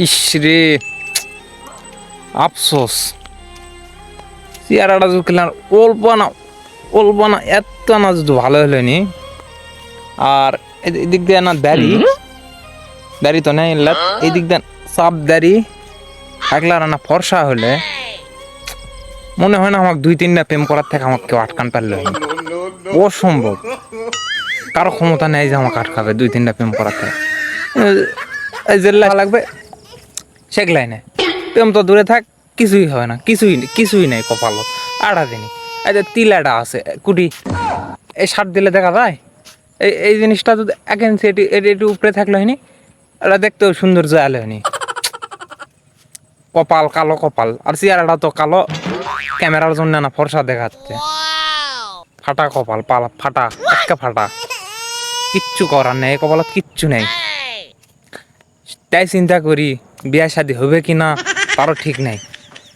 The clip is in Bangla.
ইসরে আফসোস, চেয়ারাটা যদি খেলাম অল্প না এত না যদি ভালো হলো নি। আর এদিক দিয়ে না দাড়ি তো নেই, এই দিক দিয়ে সাপ দাড়ি একলা না ফর্সা হলে মনে হয় না আমাকে 2-3টা প্রেম করার থেকে আমাকে কেউ আটকান পারলো। অসম্ভব, কারো ক্ষমতা নেই যে আমাকে আটকাবে 2-3টা প্রেম করার থেকে। এই যে লাগবে সেগুলাই নেই, প্রেম তো দূরে থাক, কিছুই হয় না, কিছুই নেই কপালত। আড়া দিনই এই যে তিলাটা আছে কুটি, এই সার দিলে দেখা যায়। এই জিনিসটা যদি এক ইঞ্চি এটি উপরে থাকলে হয়নি, এটা দেখতেও সৌন্দর্য আলো হয়নি। কপাল কালো কপাল, আর চেয়ারটা তো কালো, ক্যামেরার জন্য না ফর্সা দেখাচ্ছে। ফাটা কপাল, পালা ফাটা, একটা ফাটা, কিচ্ছু করার নেই, কপালত কিচ্ছু নেই। তাই চিন্তা করি বিয়ে শাদী হবে কি না তারও ঠিক নেই।